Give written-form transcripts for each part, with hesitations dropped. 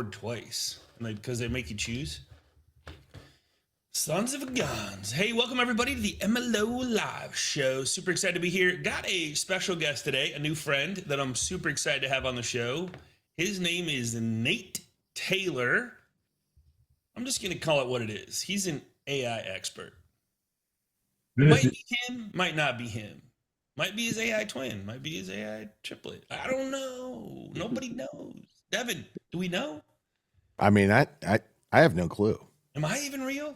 Twice, like because they make you choose. Sons of Guns. Hey, welcome everybody to the MLO Live Show. Super excited to be here. Got a special guest today, a new friend that I'm super excited to have on the show. His name is Nate Taylor. I'm just going to call it what it is. He's an AI expert. Might be him, might not be him. Might be his AI twin, might be his AI triplet. I don't know. Nobody knows. Devin, do we know? I mean, I have no clue. Am I even real?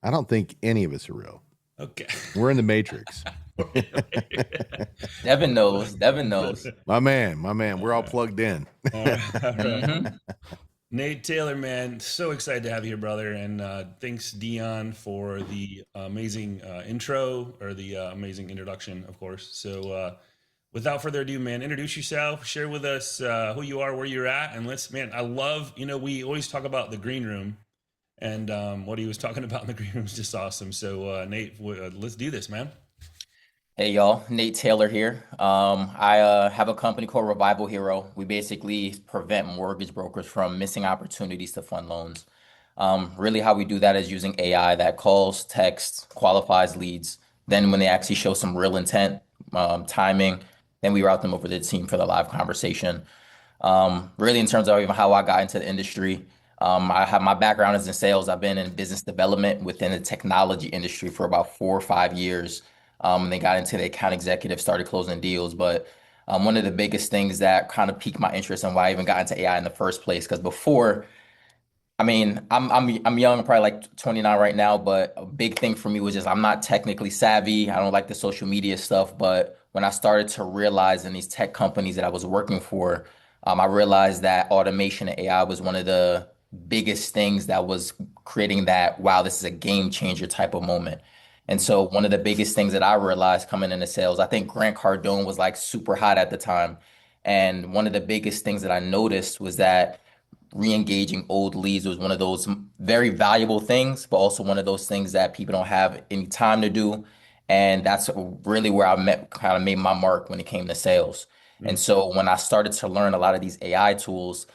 I don't think any of us are real. Okay. We're in the Matrix. Devin knows. Devin knows. My man. We're all plugged in. Mhm. Nate Taylor, man, so excited to have you here, brother. And thanks, Dion, for the amazing intro or the amazing introduction, of course. So without further ado, man, introduce yourself, share with us who you are, where you're at. And man, I love, we always talk about the green room. And what he was talking about in the green room is just awesome. So Nate, let's do this, man. Hey y'all, Nate Taylor here. I have a company called Revival Hero. We basically prevent mortgage brokers from missing opportunities to fund loans. Really how we do that is using AI that calls, texts, qualifies leads. Then when they actually show some real intent, timing, then we route them over to the team for the live conversation. Really in terms of even how I got into the industry, I have my background is in sales. I've been in business development within the technology industry for about 4 or 5 years. And then got into the account executive, started closing deals. But one of the biggest things that kind of piqued my interest and why I even got into AI in the first place, because before, I mean, I'm young, probably like 29 right now, but a big thing for me was just I'm not technically savvy. I don't like the social media stuff. But when I started to realize in these tech companies that I was working for, I realized that automation and AI was one of the biggest things that was creating that, wow, this is a game changer type of moment. And so one of the biggest things that I realized coming into sales, I think Grant Cardone was like super hot at the time. And one of the biggest things that I noticed was that re-engaging old leads was one of those very valuable things, but also one of those things that people don't have any time to do. And that's really where I kind of made my mark when it came to sales. And so when I started to learn a lot of these AI tools,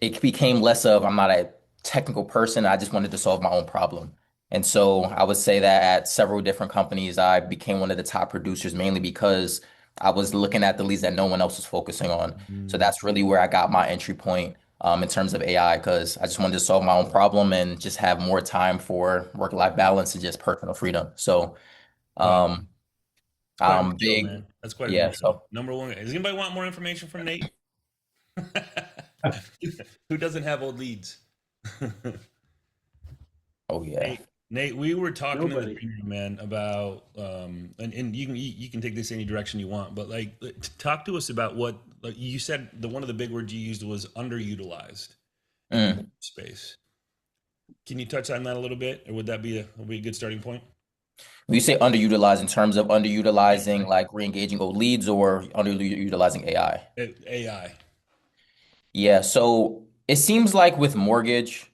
it became less of I'm not a technical person. I just wanted to solve my own problem. And so I would say that at several different companies, I became one of the top producers mainly because I was looking at the leads that no one else was focusing on. So Mm. that's really where I got my entry point in terms of AI, because I just wanted to solve my own problem and just have more time for work-life balance and just personal freedom. So Wow. um, Quite a I'm big deal, big, man. That's quite a yeah. big deal. So Number one, does anybody want more information from Nate? Who doesn't have old leads? oh yeah. Nate, we were talking in the Nobody. green room, man, about and you can take this any direction you want, but talk to us about what like you said. The one of the big words you used was underutilized in the Mm. space. Can you touch on that a little bit, or would be a good starting point? When you say underutilized in terms of underutilizing like re-engaging old leads or underutilizing AI? AI. Yeah, so it seems like with mortgage,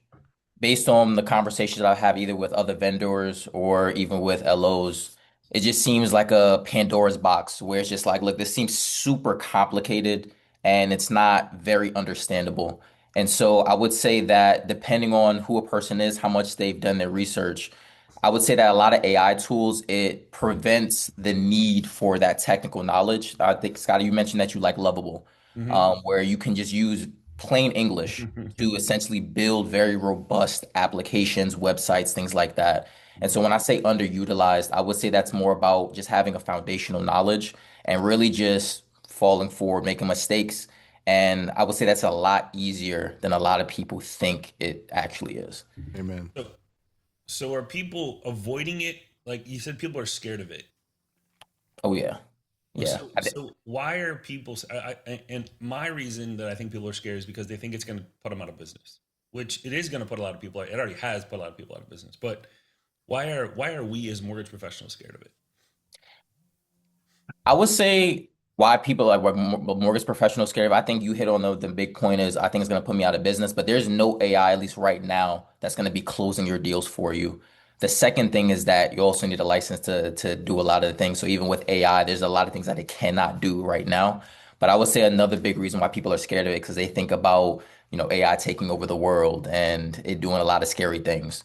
based on the conversations that I have either with other vendors or even with LOs, it just seems like a Pandora's box where it's just like, look, this seems super complicated and it's not very understandable. And so I would say that depending on who a person is, how much they've done their research, I would say that a lot of AI tools, it prevents the need for that technical knowledge. I think, Scotty, you mentioned that you like Lovable, Hmm. where you can just use plain English to essentially build very robust applications, websites, things like that. And so when I say underutilized, I would say that's more about just having a foundational knowledge and really just falling forward, making mistakes. And I would say that's a lot easier than a lot of people think it actually is. Amen. So, so are people avoiding it? Like you said, people are scared of it. Oh yeah. Well, Yeah. so why are people? And my reason that I think people are scared is because they think it's going to put them out of business, which it is going to put a lot of people. It already has put a lot of people out of business. But why are we as mortgage professionals scared of it? I would say why people like what mortgage professionals scary. I think you hit on the big point is I think it's going to put me out of business, but there's no AI, at least right now, that's going to be closing your deals for you. The second thing is that you also need a license to do a lot of the things. So even with AI, there's a lot of things that it cannot do right now. But I would say another big reason why people are scared of it because they think about, AI taking over the world and it doing a lot of scary things.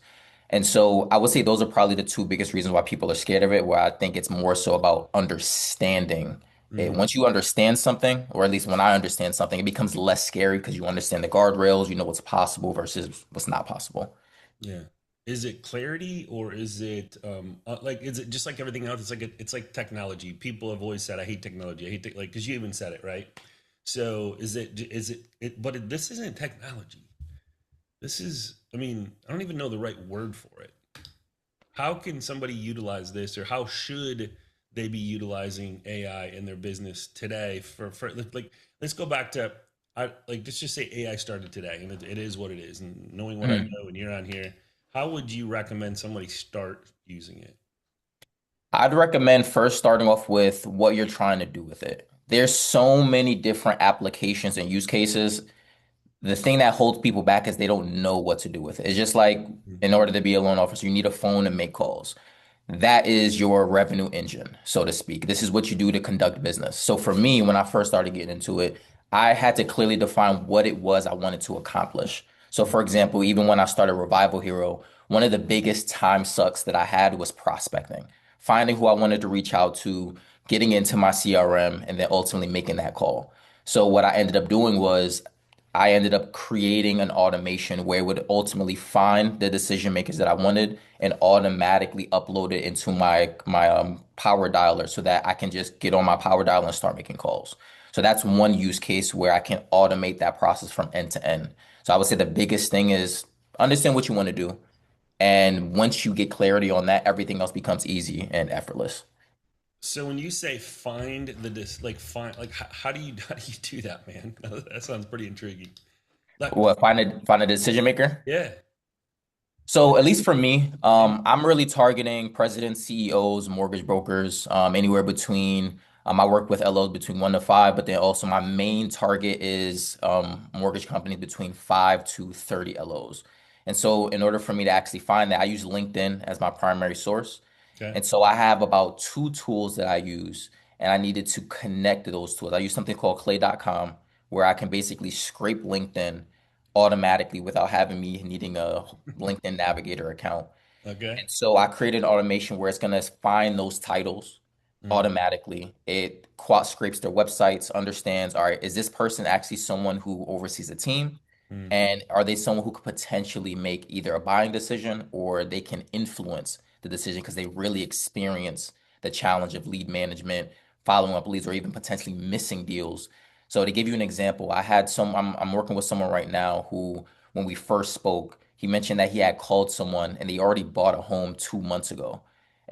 And so I would say those are probably the two biggest reasons why people are scared of it, where I think it's more so about understanding it. Hmm. Once you understand something, or at least when I understand something, it becomes less scary because you understand the guardrails, you know what's possible versus what's not possible. Yeah. Is it clarity or is it like is it just like everything else? It's like technology. People have always said I hate technology. I hate like because you even said it right. So but this isn't technology. This is I mean I don't even know the right word for it. How can somebody utilize this or how should they be utilizing AI in their business today for like let's go back to I like let's just say AI started today and it is what it is and knowing what I Mm. know and you're on here, how would you recommend somebody start using it? I'd recommend first starting off with what you're trying to do with it. There's so many different applications and use cases. The thing that holds people back is they don't know what to do with it. It's just like in order to be a loan officer, you need a phone and make calls. That is your revenue engine, so to speak. This is what you do to conduct business. So for me, when I first started getting into it, I had to clearly define what it was I wanted to accomplish. So for example, even when I started Revival Hero, one of the biggest time sucks that I had was prospecting, finding who I wanted to reach out to, getting into my CRM, and then ultimately making that call. So what I ended up doing was I ended up creating an automation where it would ultimately find the decision makers that I wanted and automatically upload it into my power dialer so that I can just get on my power dialer and start making calls. So that's one use case where I can automate that process from end to end. So I would say the biggest thing is understand what you want to do. And once you get clarity on that, everything else becomes easy and effortless. So when you say find the dis like find like how do you how do you do that, man? That sounds pretty intriguing. Like What, find a decision maker? yeah. So at least for me, I'm really targeting presidents, CEOs, mortgage brokers, anywhere between. I work with LOs between 1 to 5, but then also my main target is mortgage companies between 5 to 30 LOs. And so in order for me to actually find that, I use LinkedIn as my primary source. Okay. And so I have about two tools that I use, and I needed to connect to those tools. I use something called Clay.com, where I can basically scrape LinkedIn automatically without having me needing a LinkedIn Navigator account. Okay. And so I created an automation where it's going to find those titles Mm, automatically. It quad scrapes their websites, understands, all right, is this person actually someone who oversees a team? mm. And are they someone who could potentially make either a buying decision or they can influence the decision because they really experience the challenge of lead management, following up leads, or even potentially missing deals. So to give you an example, I'm working with someone right now who, when we first spoke, he mentioned that he had called someone and they already bought a home 2 months ago.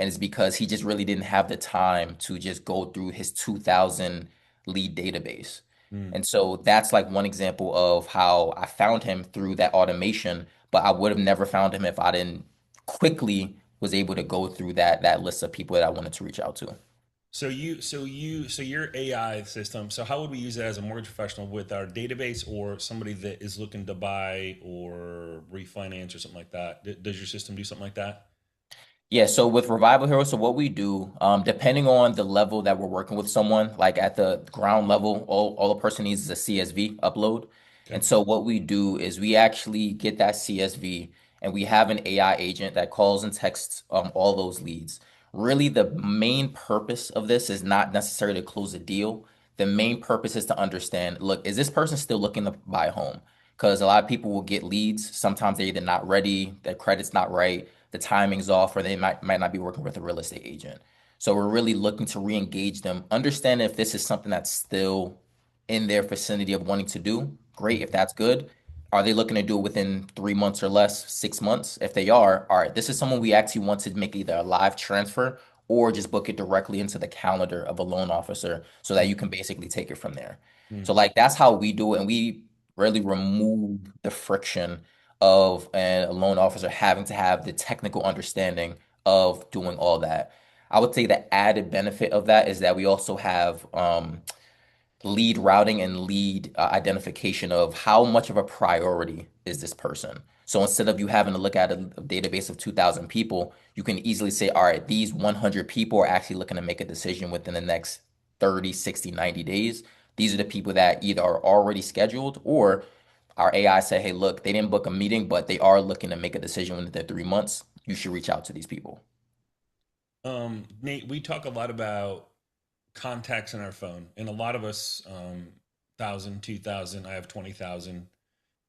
And it's because he just really didn't have the time to just go through his 2,000 lead database. Mm. And so that's like one example of how I found him through that automation, but I would have never found him if I didn't quickly was able to go through that list of people that I wanted to reach out to. So your AI system. So how would we use it as a mortgage professional with our database or somebody that is looking to buy or refinance or something like that? Does your system do something like that? Yeah, so with Revival Hero, so what we do, depending on the level that we're working with someone, like at the ground level, all a person needs is a CSV upload. Okay. And so what we do is we actually get that CSV and we have an AI agent that calls and texts all those leads. Really, the main purpose of this is not necessarily to close a deal. The main purpose is to understand, look, is this person still looking to buy a home? Because a lot of people will get leads. Sometimes they're either not ready, their credit's not right, the timing's off, or they might not be working with a real estate agent. So we're really looking to re-engage them, understand if this is something that's still in their vicinity of wanting to do. Great, if that's good. Are they looking to do it within 3 months or less, 6 months? If they are, all right, this is someone we actually want to make either a live transfer or just book it directly into the calendar of a loan officer so that you can basically take it from there. Mm. So like that's how we do it, and we really remove the friction of a loan officer having to have the technical understanding of doing all that. I would say the added benefit of that is that we also have lead routing and lead identification of how much of a priority is this person. So instead of you having to look at a database of 2,000 people, you can easily say, all right, these 100 people are actually looking to make a decision within the next 30, 60, 90 days. These are the people that either are already scheduled or our AI said, hey, look, they didn't book a meeting, but they are looking to make a decision within 3 months. You should reach out to these people. Nate, we talk a lot about contacts in our phone, and a lot of us, 1,000, 2,000. I have 20,000.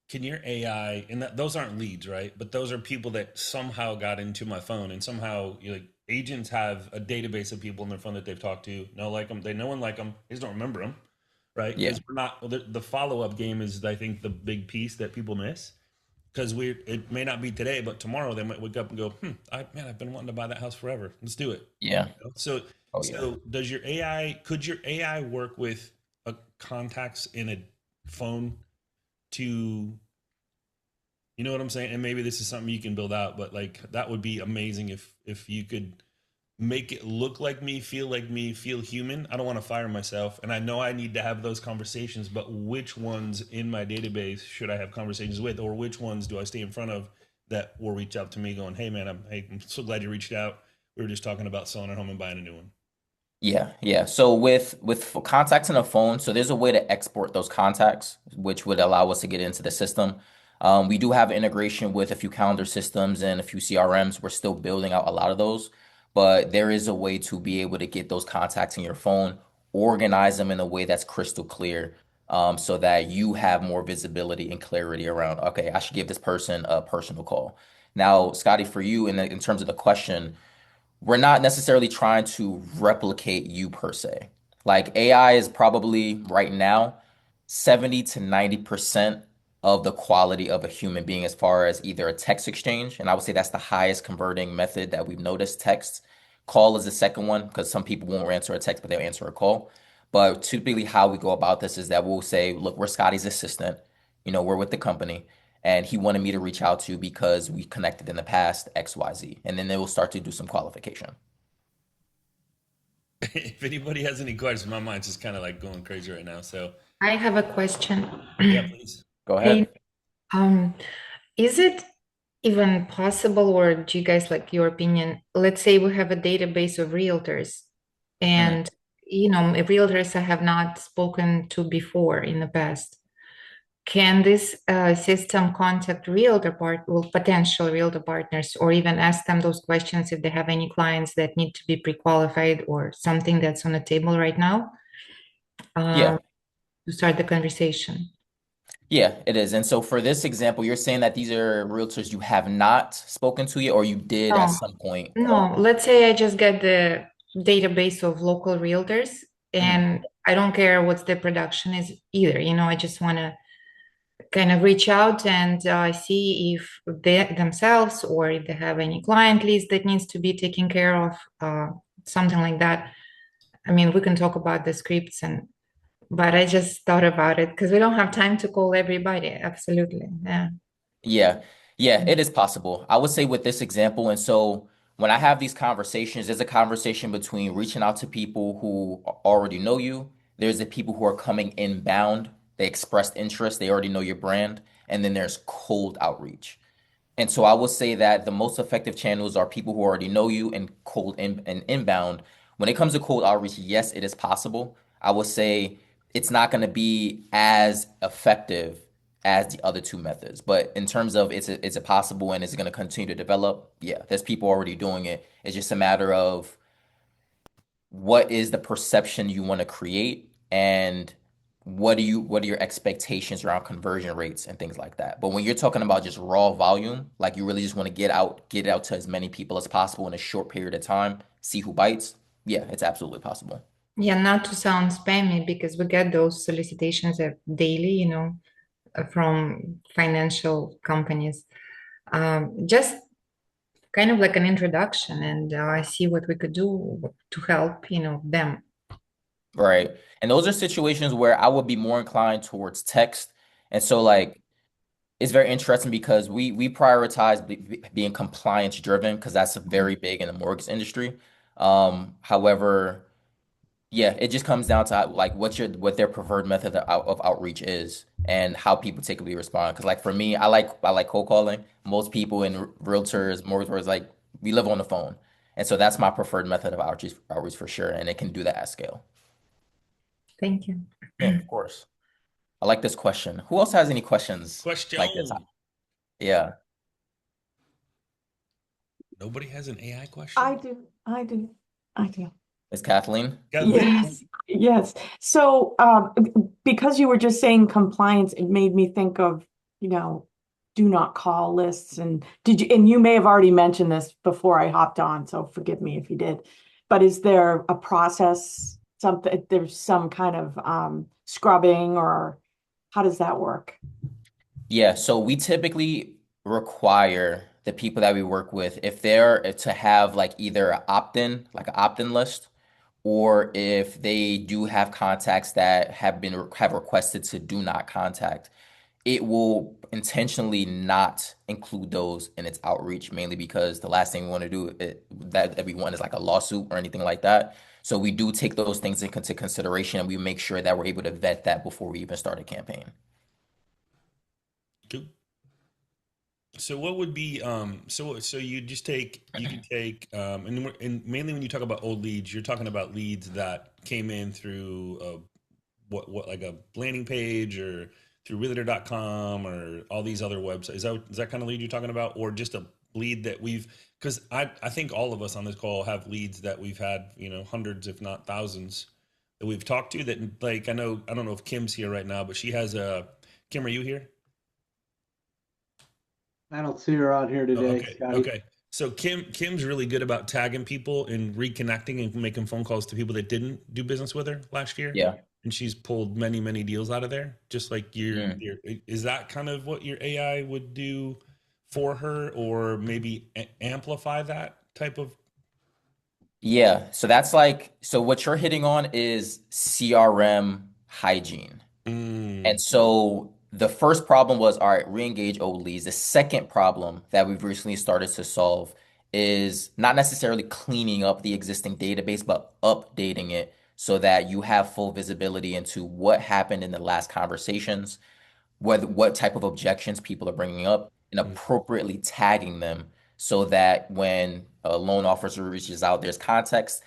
Can your AI, and those aren't leads, right? But those are people that somehow got into my phone, and somehow, like, agents have a database of people in their phone that they've talked to, know like them, they know and like them, they just don't remember them, right? Yeah. Because we're not, well, the follow up game is, I think, the big piece that people miss. Because it may not be today, but tomorrow they might wake up and go, I've been wanting to buy that house forever. Let's do it. Yeah. So, Oh, yeah. so does your AI? Could your AI work with a contacts in a phone to, you know what I'm saying? And maybe this is something you can build out, but like that would be amazing if you could make it look like me, feel human. I don't want to fire myself, and I know I need to have those conversations, but which ones in my database should I have conversations with, or which ones do I stay in front of that will reach out to me going, "Hey man, I'm so glad you reached out. We were just talking about selling our home and buying a new one." Yeah, yeah. So with contacts in a phone, so there's a way to export those contacts, which would allow us to get into the system. We do have integration with a few calendar systems and a few CRMs. We're still building out a lot of those, but there is a way to be able to get those contacts in your phone, organize them in a way that's crystal clear, so that you have more visibility and clarity around, okay, I should give this person a personal call. Now, Scotty, for you, in terms of the question, we're not necessarily trying to replicate you per se. Like AI is probably right now 70 to 90% of the quality of a human being as far as either a text exchange, and I would say that's the highest converting method that we've noticed. Text call is the second one because some people won't answer a text, but they'll answer a call. But typically, how we go about this is that we'll say, look, we're Scotty's assistant. We're with the company and he wanted me to reach out to because we connected in the past XYZ. And then they will start to do some qualification. If anybody has any questions, my mind's just kind of like going crazy right now. So I have a question. yeah, please. Go Hey, ahead. um, is it even possible, or do you guys like your opinion? Let's say we have a database of realtors, Mhm. and realtors I have not spoken to before in the past. Can this system contact potential realtor partners, or even ask them those questions if they have any clients that need to be pre-qualified or something that's on the table right now, Yeah, um, to start the conversation? yeah, it is. And so for this example, you're saying that these are realtors you have not spoken to yet, or you did at No, some point. no. Let's say I just get the database of local realtors, Mhm. and I don't care what the production is either. I just want to kind of reach out and see if they themselves, or if they have any client list that needs to be taken care of, something like that. I mean, we can talk about the scripts, but I just thought about it because we don't have time to call everybody. Absolutely. Yeah. Yeah, yeah, it is possible. I would say with this example, and so when I have these conversations, there's a conversation between reaching out to people who already know you. There's the people who are coming inbound. They expressed interest. They already know your brand. And then there's cold outreach. And so I will say that the most effective channels are people who already know you and and inbound. When it comes to cold outreach, yes, it is possible. I will say it's not going to be as effective as the other two methods. But in terms of is it possible and is it going to continue to develop? Yeah, there's people already doing it. It's just a matter of what is the perception you want to create and what are your expectations around conversion rates and things like that. But when you're talking about just raw volume, like you really just want to get it out to as many people as possible in a short period of time, see who bites. Yeah, it's absolutely possible. Yeah, not to sound spammy, because we get those solicitations daily, from financial companies. Just kind of like an introduction, and see what we could do to help, them. Right. And those are situations where I would be more inclined towards text. And so like it's very interesting because we prioritize being compliance driven because that's very big in the mortgage industry. However, yeah, it just comes down to like what their preferred method of outreach is and how people typically respond. Because like for me, I like cold calling. Most people in realtors, mortgage brokers, like we live on the phone, and so that's my preferred method of outreach for sure, and it can do that at scale. Thank you. Yeah, of course. I like this question. Who else has any questions like this? Question. Yeah. Nobody has an AI I question? do. I do. I do. Miss Kathleen? Kathleen? Yes. Yes. So, because you were just saying compliance, it made me think of, do not call lists. And you may have already mentioned this before I hopped on, so forgive me if you did. But is there a process, there's some kind of scrubbing, or how does that work? Yeah, so we typically require the people that we work with, if they're to have like either an opt-in, like an opt-in list, or if they do have contacts that have requested to do not contact, it will intentionally not include those in its outreach, mainly because the last thing we want to do that we want is like a lawsuit or anything like that. So we do take those things into consideration, and we make sure that we're able to vet that before we even start a campaign. Cool. So what would be so you just take you can take and mainly when you talk about old leads, you're talking about leads that came in through what like a landing page or through realtor.com or all these other websites. Is that kind of lead you're talking about, or just a lead that we've, because I think all of us on this call have leads that we've had, hundreds if not thousands that we've talked to that, like, I don't know if Kim's here right now, but she has a Kim, are you here? I don't see her on here Oh, today, okay. Scotty. Okay. So Kim's really good about tagging people and reconnecting and making phone calls to people that didn't do business with her last year. Yeah. And she's pulled many, many deals out of there. Just like is that kind of what your AI would do for her, or maybe amplify that type of? Yeah, so what you're hitting on is CRM hygiene. And so the first problem was, all right, re-engage old leads. The second problem that we've recently started to solve is not necessarily cleaning up the existing database, but updating it so that you have full visibility into what happened in the last conversations, what type of objections people are bringing up, and appropriately tagging them so that when a loan officer reaches out, there's context.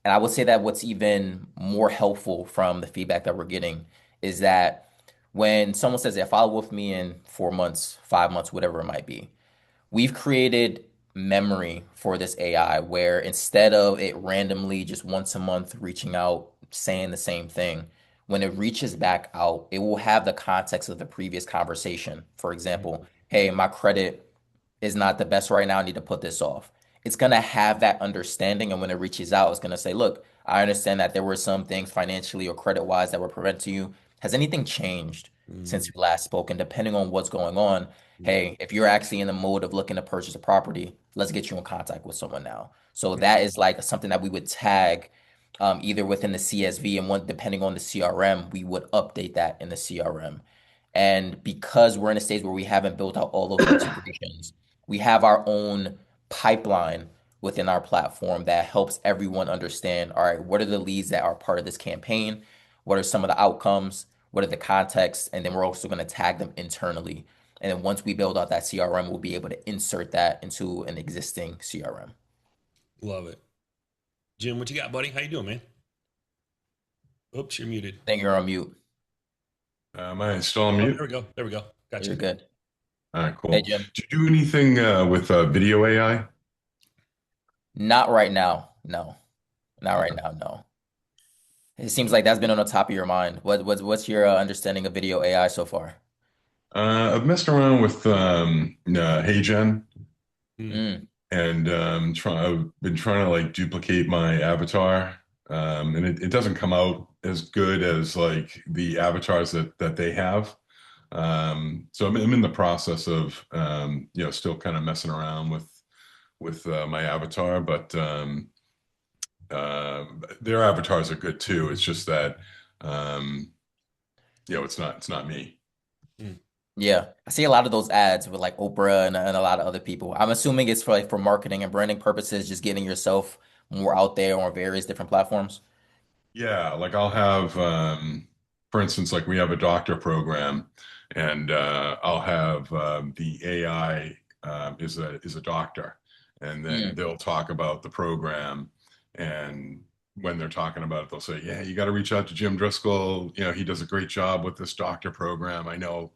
And I would say that what's even more helpful from the feedback that we're getting is that when someone says, "Yeah, follow with me in 4 months, 5 months, whatever it might be," we've created memory for this AI where instead of it randomly just once a month reaching out, saying the same thing, when it reaches back out, it will have the context of the previous conversation. For example, hey, my credit is not the best right now. I need to put this off. It's going to have that understanding. And when it reaches out, it's going to say, look, I understand that there were some things financially or credit wise that were preventing you. Has anything changed since you last spoke? And depending on what's going on, hey, if you're actually in the mode of looking to purchase a property, let's get you in contact with someone now. So that is like something that we would tag either within the CSV, and depending on the CRM, we would update that in the CRM. And because we're in a stage where we haven't built out all those integrations, we have our own pipeline within our platform that helps everyone understand, all right, what are the leads that are part of this campaign? What are some of the outcomes? What are the contexts? And then we're also going to tag them internally. And then once we build out that CRM, we'll be able to insert that into an existing CRM. Love it. Jim, what you got, buddy? How you doing, man? Oops, you're muted. I think you're on mute. Am I still on Oh, mute? there we go. Gotcha. You're good. All right, cool. Hey, Jim. Do you do anything with video AI? Not right now. No. Not right now. No. It seems like that's been on the top of your mind. What's your understanding of video AI so far? I've messed around with HeyGen, Mm, and I've been trying to like duplicate my avatar, and it doesn't come out as good as like the avatars that they have. So I'm in the process of still kind of messing around with my avatar, but their avatars are good too. It's just that it's not me. yeah. I see a lot of those ads with like Oprah and a lot of other people. I'm assuming it's for marketing and branding purposes, just getting yourself more out there on various different platforms. Yeah, like I'll have, for instance, like we have a doctor program, and I'll have the AI is a doctor, and then Mm, they'll talk about the program, and when they're talking about it, they'll say, "Yeah, you got to reach out to Jim Driscoll. You know, he does a great job with this doctor program. I know,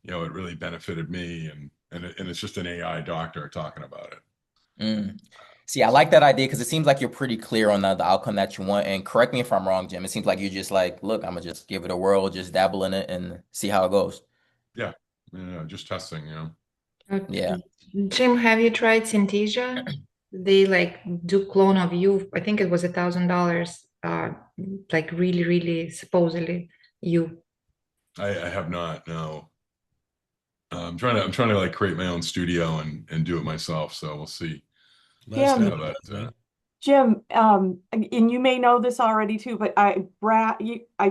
you know, it really benefited me." And it's just an AI doctor talking about it. Mm. See, I like that idea because it seems like you're pretty clear on the outcome that you want. And correct me if I'm wrong, Jim. It seems like you're just like, look, I'm gonna just give it a whirl, just dabble in it and see how it goes. Yeah, yeah, just testing, you know. Uh, Yeah. Jim, have you tried Synthesia? They like do clone of you. I think it was $1,000. Like really, really supposedly you. I have not, no. I'm trying to like create my own studio and do it myself. So we'll see. Let us See know Jim, how what that. happens, man. Jim, and you may know this already too, but I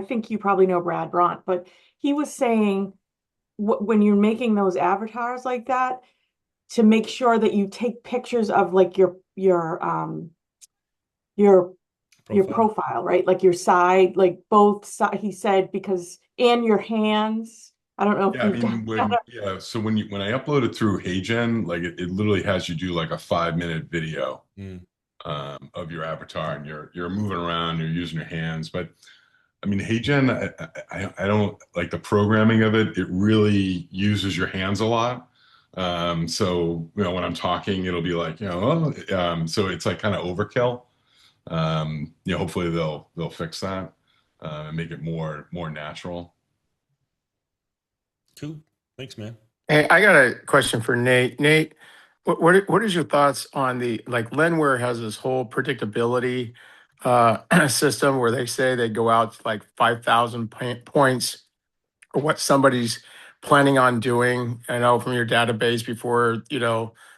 think you probably know Brad Bront, but he was saying when you're making those avatars like that, to make sure that you take pictures of like your Profile. profile, right? Like your side, like both side, he said, because and your hands. I don't know if Yeah, I you've done mean that. so when I upload it through HeyGen, like it literally has you do like a 5 minute video Mm. of your avatar, and you're moving around, you're using your hands. But I mean, HeyGen, I don't like the programming of it. It really uses your hands a lot. So you know, when I'm talking, it'll be like, you know, oh, so it's like kind of overkill. You know, hopefully they'll fix that and make it more natural. Cool. Thanks, man. Hey, I got a question for Nate. Nate, what is your thoughts on the like Lenware has this whole predictability system where they say they go out to like 5,000 points or what somebody's planning on doing. I know from your database before,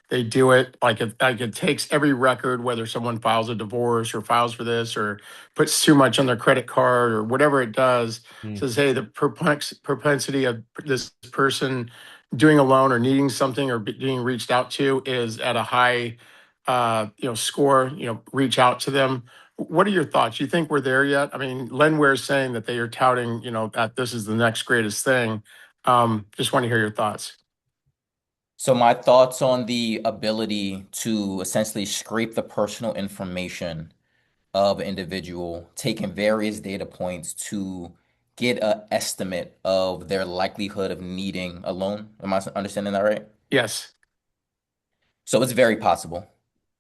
they do it, like it takes every record, whether someone files a divorce or files for this or puts too much on their credit card or whatever it does, Mm. says, hey, the propensity of this person doing a loan or needing something or being reached out to is at a high, score, reach out to them. What are your thoughts? You think we're there yet? I mean, Lenware is saying that they are touting, that this is the next greatest thing. Just want to hear your thoughts. So my thoughts on the ability to essentially scrape the personal information of an individual, taking various data points to get an estimate of their likelihood of needing a loan. Am I understanding that right? Yes. So it's very possible.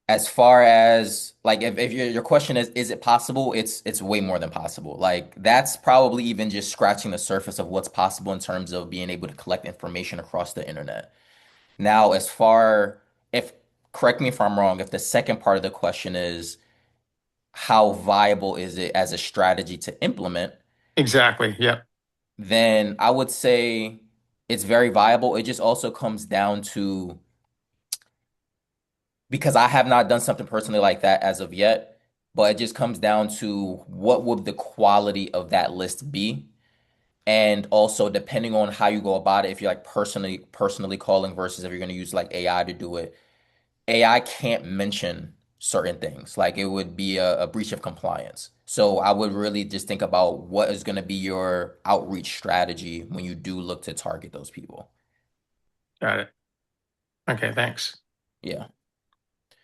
As far as like if your question is it possible? It's way more than possible. Like that's probably even just scratching the surface of what's possible in terms of being able to collect information across the internet. Now, as far if correct me if I'm wrong, if the second part of the question is how viable is it as a strategy to implement, Exactly. Yep. then I would say it's very viable. It just also comes down to because I have not done something personally like that as of yet, but it just comes down to what would the quality of that list be? And also depending on how you go about it, if you're like personally calling versus if you're going to use like AI to do it, AI can't mention certain things. Like it would be a breach of compliance. So I would really just think about what is going to be your outreach strategy when you do look to target those people. Got it. Okay. Thanks. Yeah.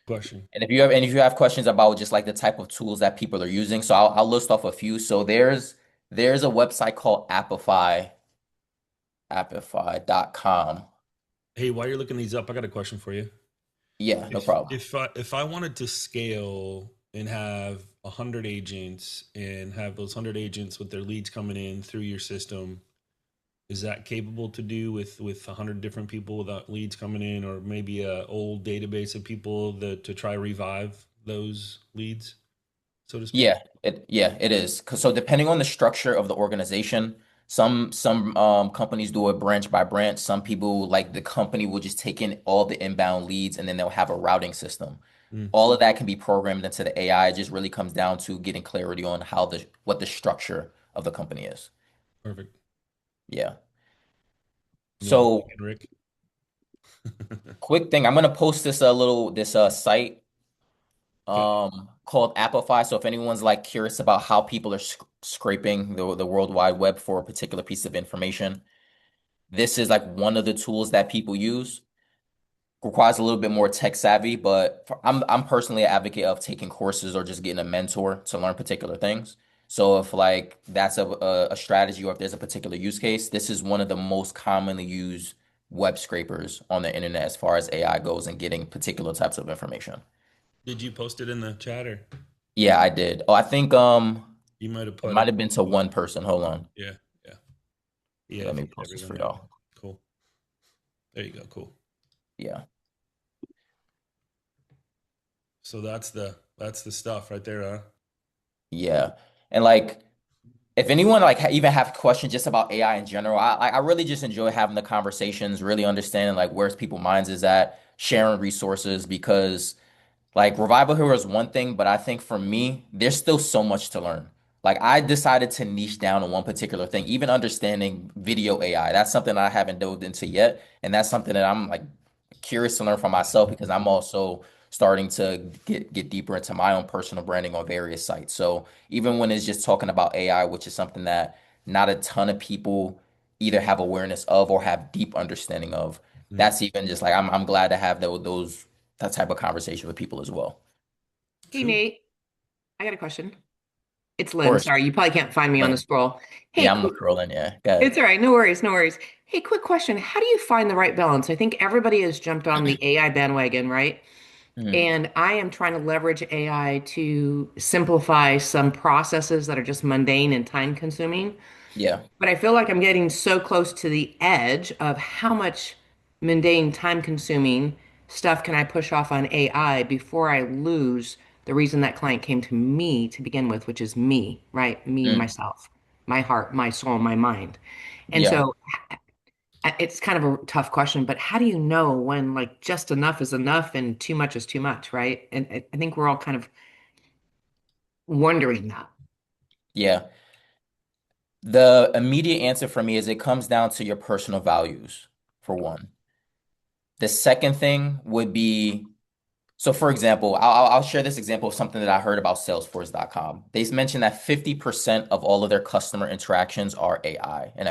Question. And if you have questions about just like the type of tools that people are using, so I'll list off a few. So there's a website called Appify.com. Hey, while you're looking these up, I got a question for you. Yeah, no If problem. if I wanted to scale and have 100 agents and have those 100 agents with their leads coming in through your system, is that capable to do with 100 different people without leads coming in, or maybe a old database of people that to try revive those leads, so to speak? Yeah, it is. So depending on the structure of the organization, some companies do it branch by branch. Some people like the company will just take in all the inbound leads and then they'll have a routing system. Mm, All of that can be programmed into the AI. It just really comes down to getting clarity on what the structure of the company is. perfect. Yeah. You know what I'm So thinking, Rick? quick thing, I'm gonna post this site Okay. called Appify. So if anyone's like curious about how people are scraping the World Wide Web for a particular piece of information, this is like one of the tools that people use. requires a little bit more tech savvy, but I'm personally an advocate of taking courses or just getting a mentor to learn particular things. So if like that's a strategy or if there's a particular use case, this is one of the most commonly used web scrapers on the internet as far as AI goes and getting particular types of information. Did you post it in the chat or Yeah, I did. Oh, I think you might have it put might it? have been to one person. Hold on. Yeah, yeah, yeah. Let If me you post this for everyone had y'all. it. Cool. There you go. Cool. Yeah. So that's the stuff right there, huh? Yeah. And like if anyone like even have questions just about AI in general, I really just enjoy having the conversations, really understanding like where's people minds is at, sharing resources because like Revival Hero is one thing, but I think for me, there's still so much to learn. Like I decided to niche down on one particular thing, even understanding video AI. That's something I haven't dove into yet, and that's something that I'm like curious to learn for myself because I'm also starting to get deeper into my own personal branding on various sites. So even when it's just talking about AI, which is something that not a ton of people either have awareness of or have deep understanding of, Mm. that's even just like I'm glad to have those that type of conversation with people as well. Hey Cool. Nate, I got a question. It's Of Lynn. course, Sorry, you probably can't find me on the Lynn. scroll. Yeah, Hey, I'm scrolling. Yeah, go it's ahead. all right. No worries, no worries. Hey, quick question. How do you find the right balance? I think everybody has jumped on the AI bandwagon, right? Mhm. And I am trying to leverage AI to simplify some processes that are just mundane and time consuming. Yeah. But I feel like I'm getting so close to the edge of how much mundane, time-consuming stuff can I push off on AI before I lose the reason that client came to me to begin with, which is me, right? Me, Mm. myself, my heart, my soul, my mind. And Yeah. so it's kind of a tough question, but how do you know when like just enough is enough and too much is too much, right? And I think we're all kind of wondering that. Yeah. The immediate answer for me is it comes down to your personal values, for one. The second thing would be so, for example, I'll share this example of something that I heard about Salesforce.com. They mentioned that 50% of all of their customer interactions are AI, and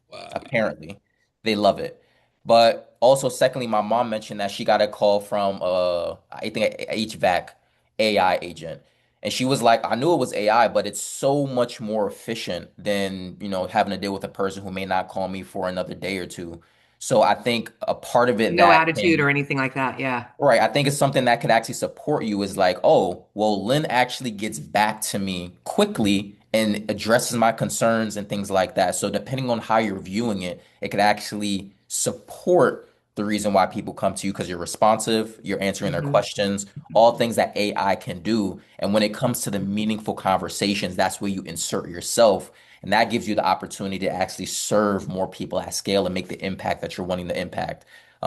Wow. apparently, they love it. But also, secondly, my mom mentioned that she got a call from I think a HVAC AI agent, and she was like, "I knew it was AI, but it's so much more efficient than, having to deal with a person who may not call me for another day or two." So I think a part of it No that attitude or anything like that. Yeah. right. I think it's something that could actually support you is like, oh, well, Lynn actually gets back to me quickly and addresses my concerns and things like that. So depending on how you're viewing it, it could actually support the reason why people come to you because you're responsive, you're answering their Mhm. questions, all things that AI can do. And when it comes to the meaningful conversations, that's where you insert yourself. And that gives you the opportunity to actually serve more people at scale and make the impact that you're wanting to impact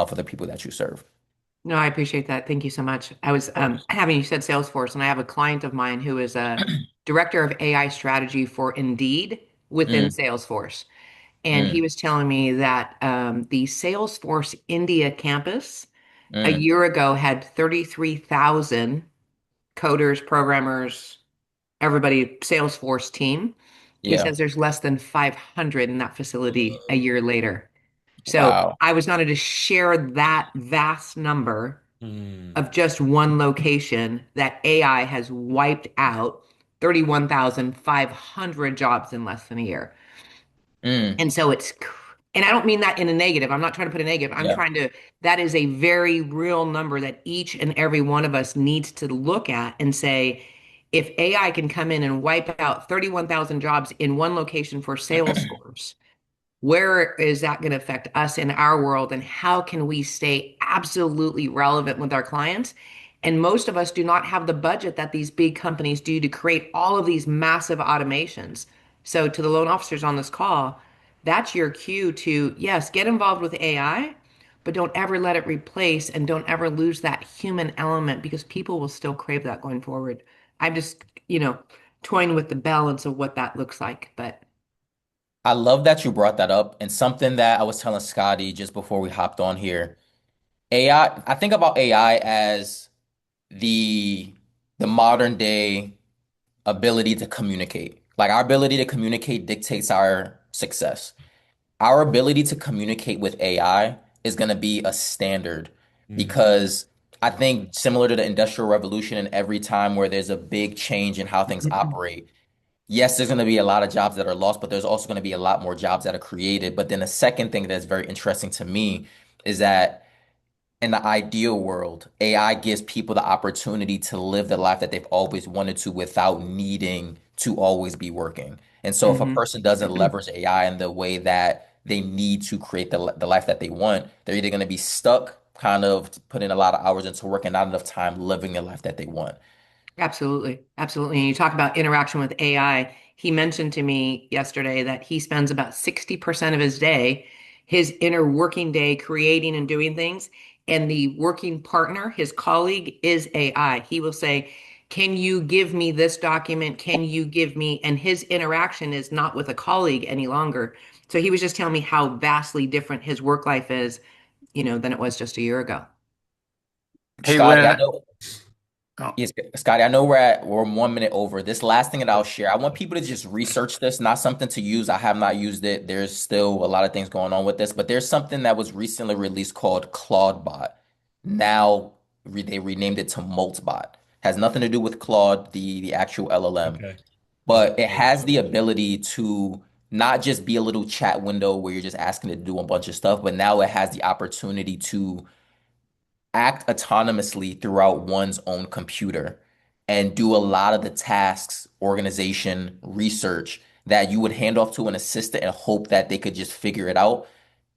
for the people that you serve. No, I appreciate that. Thank you so much. I was Of course. having you said Salesforce, and I have a client of mine who is a director of AI strategy for Indeed within Mm, Salesforce. And he mm, was telling me that the Salesforce India campus a mm. year ago had 33,000 coders, programmers, everybody, Salesforce team. He Yeah. says there's less than 500 in that facility a Whoa. year later. So Wow. I was wanted to share that vast number Hmm. of just one location that AI has wiped out 31,500 jobs in less than a year. Mm, And so and I don't mean that in a negative. I'm not trying to put a negative. I'm yeah. trying to, that is a very real number that each and every one of us needs to look at and say, if AI can come in and wipe out 31,000 jobs in one location for Salesforce, where is that going to affect us in our world and how can we stay absolutely relevant with our clients? And most of us do not have the budget that these big companies do to create all of these massive automations. So to the loan officers on this call, that's your cue to, yes, get involved with AI, but don't ever let it replace and don't ever lose that human element because people will still crave that going forward. I'm just, toying with the balance of what that looks like, but I love that you brought that up. And something that I was telling Scotty just before we hopped on here. I think about AI as the the modern day ability to communicate. Like our ability to communicate dictates our success. Our ability to communicate with AI is going to be a standard. because I think similar to the Industrial Revolution and every time where there's a big change in how things operate, yes, there's going to be a lot of jobs that are lost, but there's also going to be a lot more jobs that are created. But then the second thing that's very interesting to me is that in the ideal world, AI gives people the opportunity to live the life that they've always wanted to without needing to always be working. And so if a person doesn't leverage AI in the way that they need to create the life that they want, they're either going to be stuck kind of putting a lot of hours into work and not enough time living the life that they want. Absolutely. Absolutely. And you talk about interaction with AI. He mentioned to me yesterday that he spends about 60% of his day, his inner working day, creating and doing things. And the working partner, his colleague, is AI. He will say, can you give me this document? Can you give me? And his interaction is not with a colleague any longer. So he was just telling me how vastly different his work life is, than it was just a year ago. Hey, Scotty, I Lynn. know. Oh, Yes, Scotty, I know we're 1 minute over. This last thing that I'll share, I want people to just research this, not something to use. I have not used it. There's still a lot of things going on with this, but there's something that was recently released called Claudebot. Now they renamed it to Moltbot. Has nothing to do with Claude, the actual LLM, Okay. but it has the ability to not just be a little chat window where you're just asking it to do a bunch of stuff, but now it has the opportunity to act autonomously throughout one's own computer and do a lot of the tasks, organization, research that you would hand off to an assistant and hope that they could just figure it out.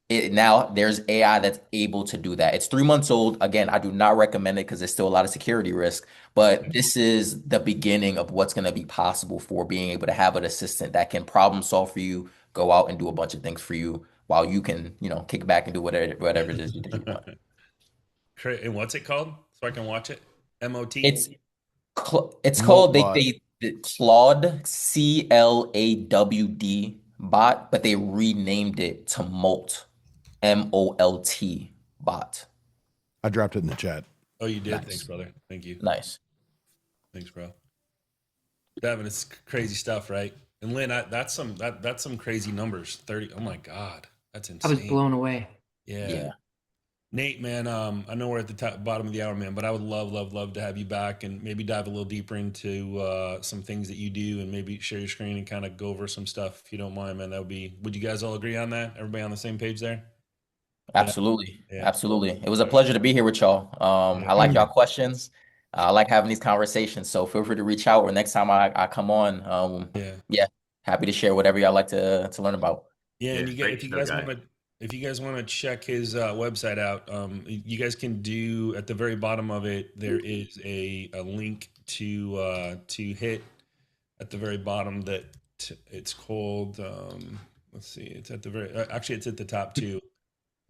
Now there's AI that's able to do that. It's 3 months old. Again, I do not recommend it because there's still a lot of security risk, but this is the beginning of what's going to be possible for being able to have an assistant that can problem solve for you, go out and do a bunch of things for you while you can, kick back and do whatever it is that you want. And what's it called? So I can watch it. MOT. It's called Moltbot. the Claude CLAWD bot, but they renamed it to Molt MOLT bot. I dropped it in the chat. Oh, you did. Nice. Thanks, brother. Thank you. Nice. Thanks, bro. Devin, it's crazy stuff, right? And Lynn, that's some crazy numbers. 30. Oh my God, that's I insane. was blown away. Yeah. Nate, man, I know we're at the bottom of the hour, man, but I would love to have you back and maybe dive a little deeper into some things that you do and maybe share your screen and kind of go over some stuff if you don't mind, man. Would you guys all agree on that? Everybody on the same page there? Absolutely. Yeah. Absolutely. It was a pleasure to be here with y'all. I like y'all questions. I like having these conversations. So feel free to reach out or next time I come on. Happy to share whatever y'all like to learn about. Yeah, and Yeah, if you guys want to check his website out, you guys can do at the very bottom of it. There is a link to hit at the very bottom that it's called. Let's see, it's at the very actually it's at the top too.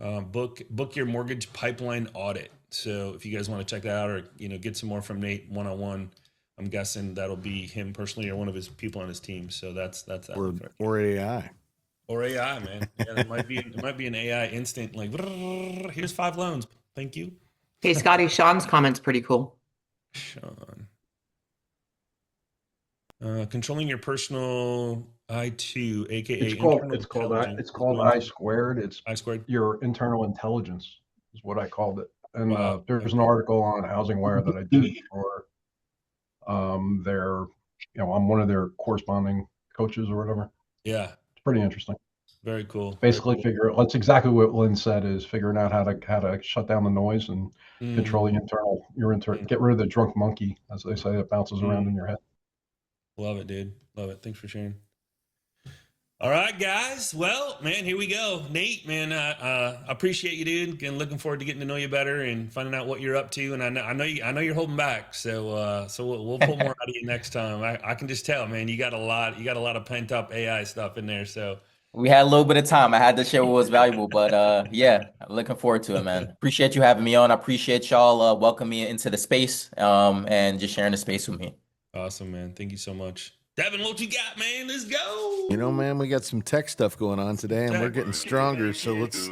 Book your mortgage pipeline audit. So if you guys want to check that out or get some more from Nate one-on-one, I'm guessing that'll be him personally or one of his people on his team. So that's that. Or AI. Or AI, man. Yeah, it might be an AI instant like here's 5 loans. Thank you. Hey, Scotty, Sean's comment's pretty cool. Sean. Controlling your personal I2, aka It's called I squared. It's I squared. your internal intelligence is what I called it. And Wow. there's an article on Housing Wire that I did for I'm one of their corresponding coaches or whatever. Yeah. It's pretty interesting. Very cool. Basically that's exactly what Lynn said, is figuring out how to shut down the noise and control get rid of the drunk monkey, as they say, that bounces around in your head. Love it, dude. Love it. Thanks for sharing. All right, guys. Well, man, here we go. Nate, man, I appreciate you, dude. And looking forward to getting to know you better and finding out what you're up to. And I know you're holding back, so we'll pull more out of you next time. I can just tell, man. You got a lot of pent up AI stuff in there. So we had a little bit of time. I had to share what was valuable, but I'm looking forward to it, man. Appreciate you having me on. I appreciate y'all welcoming me into the space and just sharing the space with me. Awesome, man. Thank you so much. Devin, what you got, man? Let's go. Man, we got some tech stuff going on today, and we're getting stronger. So let's